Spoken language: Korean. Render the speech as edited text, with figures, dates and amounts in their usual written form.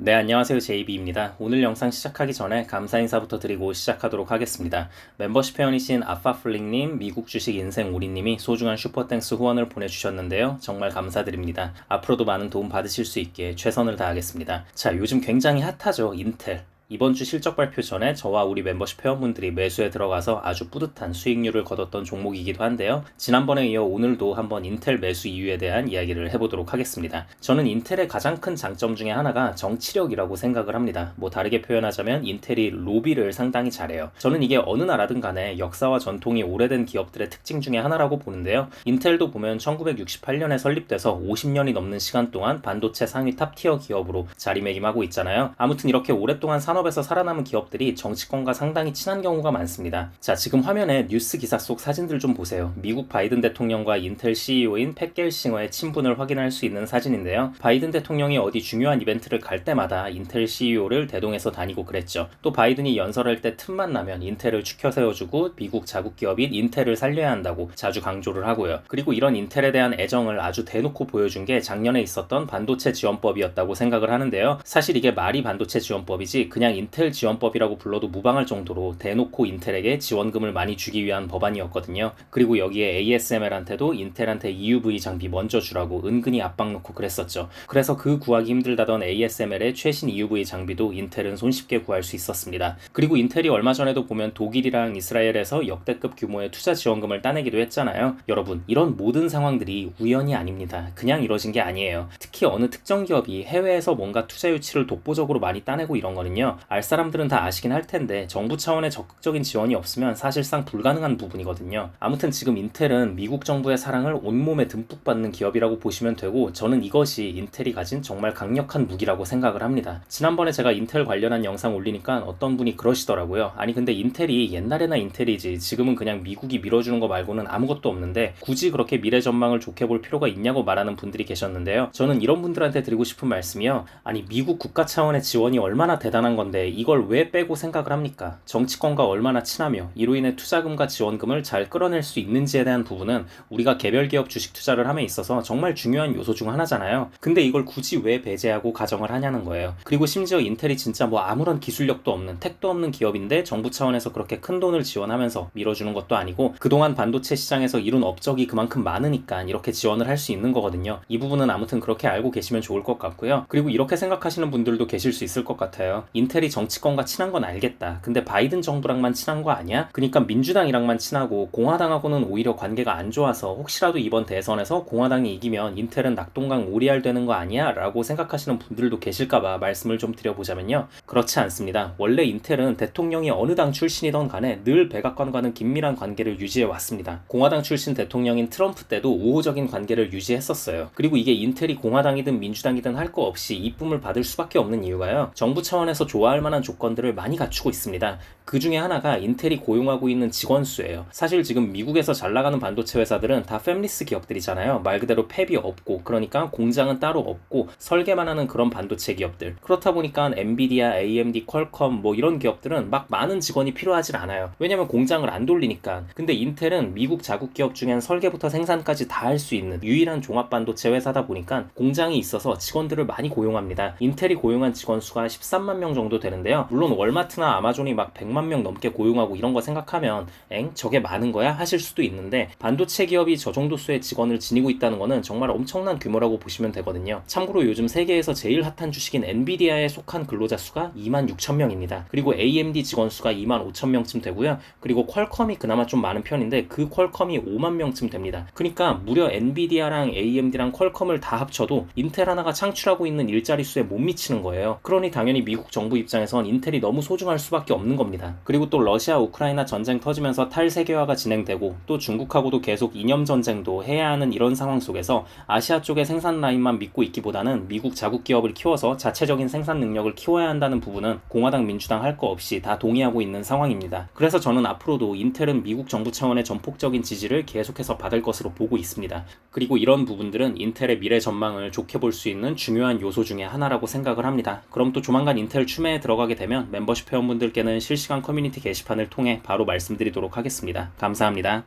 네, 안녕하세요. JB입니다. 오늘 영상 시작하기 전에 감사 인사부터 드리고 시작하도록 하겠습니다. 멤버십 회원이신 아빠플링님, 미국 주식 인생 오리님이 소중한 슈퍼땡스 후원을 보내주셨는데요. 정말 감사드립니다. 앞으로도 많은 도움 받으실 수 있게 최선을 다하겠습니다. 자, 요즘 굉장히 핫하죠. 인텔. 이번 주 실적 발표 전에 저와 우리 멤버십 회원분들이 매수에 들어가서 아주 뿌듯한 수익률을 거뒀던 종목이기도 한데요. 지난번에 이어 오늘도 한번 인텔 매수 이유에 대한 이야기를 해보도록 하겠습니다. 저는 인텔의 가장 큰 장점 중에 하나가 정치력이라고 생각을 합니다. 뭐 다르게 표현하자면 인텔이 로비를 상당히 잘해요. 저는 이게 어느 나라든 간에 역사와 전통이 오래된 기업들의 특징 중에 하나라고 보는데요. 인텔도 보면 1968년에 설립돼서 50년이 넘는 시간 동안 반도체 상위 탑티어 기업으로 자리매김하고 있잖아요. 아무튼 이렇게 오랫동안 산업에서 살아남은 기업들이 정치권과 상당히 친한 경우가 많습니다. 자, 지금 화면에 뉴스 기사 속 사진들 좀 보세요. 미국 바이든 대통령과 인텔 CEO인 팻 겔싱어의 친분을 확인할 수 있는 사진인데요. 바이든 대통령이 어디 중요한 이벤트를 갈 때마다 인텔 CEO를 대동해서 다니고 그랬죠. 또 바이든이 연설할 때 틈만 나면 인텔을 추켜 세워주고 미국 자국 기업인 인텔을 살려야 한다고 자주 강조를 하고요. 그리고 이런 인텔에 대한 애정을 아주 대놓고 보여준 게 작년에 있었던 반도체 지원법이었다고 생각을 하는데요. 사실 이게 말이 반도체 지원법이지 그냥 인텔 지원법이라고 불러도 무방할 정도로 대놓고 인텔에게 지원금을 많이 주기 위한 법안이었거든요. 그리고 여기에 ASML한테도 인텔한테 EUV 장비 먼저 주라고 은근히 압박 넣고 그랬었죠. 그래서 그 구하기 힘들다던 ASML의 최신 EUV 장비도 인텔은 손쉽게 구할 수 있었습니다. 그리고 인텔이 얼마 전에도 보면 독일이랑 이스라엘에서 역대급 규모의 투자 지원금을 따내기도 했잖아요. 여러분, 이런 모든 상황들이 우연이 아닙니다. 그냥 이뤄진 게 아니에요. 특히 어느 특정 기업이 해외에서 뭔가 투자 유치를 독보적으로 많이 따내고 이런 거는요. 알 사람들은 다 아시긴 할 텐데 정부 차원의 적극적인 지원이 없으면 사실상 불가능한 부분이거든요. 아무튼 지금 인텔은 미국 정부의 사랑을 온몸에 듬뿍 받는 기업이라고 보시면 되고 저는 이것이 인텔이 가진 정말 강력한 무기라고 생각을 합니다. 지난번에 제가 인텔 관련한 영상 올리니까 어떤 분이 그러시더라고요. 아니 근데 인텔이 옛날에나 인텔이지 지금은 그냥 미국이 밀어주는 거 말고는 아무것도 없는데 굳이 그렇게 미래 전망을 좋게 볼 필요가 있냐고 말하는 분들이 계셨는데요. 저는 이런 분들한테 드리고 싶은 말씀이요. 아니 미국 국가 차원의 지원이 얼마나 대단한 건데 이걸 왜 빼고 생각을 합니까? 정치권과 얼마나 친하며 이로 인해 투자금과 지원금을 잘 끌어낼 수 있는지에 대한 부분은 우리가 개별 기업 주식 투자를 함에 있어서 정말 중요한 요소 중 하나잖아요. 근데 이걸 굳이 왜 배제하고 가정을 하냐는 거예요. 그리고 심지어 인텔이 진짜 뭐 아무런 기술력도 없는 택도 없는 기업인데 정부 차원에서 그렇게 큰 돈을 지원하면서 밀어주는 것도 아니고 그동안 반도체 시장에서 이룬 업적이 그만큼 많으니까 이렇게 지원을 할 수 있는 거거든요. 이 부분은 아무튼 그렇게 알고 계시면 좋을 것 같고요. 그리고 이렇게 생각하시는 분들도 계실 수 있을 것 같아요. 인텔이 정치권과 친한 건 알겠다. 근데 바이든 정부랑만 친한 거 아니야? 그러니까 민주당이랑만 친하고 공화당하고는 오히려 관계가 안 좋아서 혹시라도 이번 대선에서 공화당이 이기면 인텔은 낙동강 오리알 되는 거 아니야? 라고 생각하시는 분들도 계실까봐 말씀을 좀 드려보자면요. 그렇지 않습니다. 원래 인텔은 대통령이 어느 당 출신이던 간에 늘 백악관과는 긴밀한 관계를 유지해 왔습니다. 공화당 출신 대통령인 트럼프 때도 우호적인 관계를 유지했었어요. 그리고 이게 인텔이 공화당이든 민주당이든 할 거 없이 이쁨을 받을 수밖에 없는 이유가요. 정부 차원에서 좋아할 만한 조건들을 많이 갖추고 있습니다. 그 중에 하나가 인텔이 고용하고 있는 직원 수예요. 사실 지금 미국에서 잘 나가는 반도체 회사들은 다 팹리스 기업들이잖아요. 말 그대로 팹이 없고 그러니까 공장은 따로 없고 설계만 하는 그런 반도체 기업들. 그렇다 보니까 엔비디아, AMD, 퀄컴 뭐 이런 기업들은 막 많은 직원이 필요하진 않아요. 왜냐면 공장을 안 돌리니까. 근데 인텔은 미국 자국 기업 중엔 설계부터 생산까지 다 할 수 있는 유일한 종합 반도체 회사다 보니까 공장이 있어서 직원들을 많이 고용합니다. 인텔이 고용한 직원 수가 13만 명 정도 되는데요. 물론 월마트나 아마존이 막 100만 명 넘게 고용하고 이런 거 생각하면 저게 많은 거야? 하실 수도 있는데 반도체 기업이 저 정도 수의 직원을 지니고 있다는 거는 정말 엄청난 규모라고 보시면 되거든요. 참고로 요즘 세계에서 제일 핫한 주식인 엔비디아에 속한 근로자 수가 2만 6천 명입니다. 그리고 AMD 직원 수가 2만 5천 명쯤 되고요. 그리고 퀄컴이 그나마 좀 많은 편인데 그 퀄컴이 5만 명쯤 됩니다. 그러니까 무려 엔비디아랑 AMD랑 퀄컴을 다 합쳐도 인텔 하나가 창출하고 있는 일자리 수에 못 미치는 거예요. 그러니 당연히 미국 정부 입장에선 인텔이 너무 소중할 수밖에 없는 겁니다. 그리고 또 러시아 우크라이나 전쟁 터지면서 탈세계화가 진행되고 또 중국하고도 계속 이념 전쟁도 해야 하는 이런 상황 속에서 아시아 쪽의 생산 라인만 믿고 있기보다는 미국 자국 기업을 키워서 자체적인 생산 능력을 키워야 한다는 부분은 공화당 민주당 할 거 없이 다 동의하고 있는 상황입니다. 그래서 저는 앞으로도 인텔은 미국 정부 차원의 전폭적인 지지를 계속해서 받을 것으로 보고 있습니다. 그리고 이런 부분들은 인텔의 미래 전망을 좋게 볼 수 있는 중요한 요소 중에 하나라고 생각을 합니다. 그럼 또 조만간 인텔 추매에 들어가게 되면 멤버십 회원분들께는 실시간 커뮤니티 게시판을 통해 바로 말씀드리도록 하겠습니다. 감사합니다.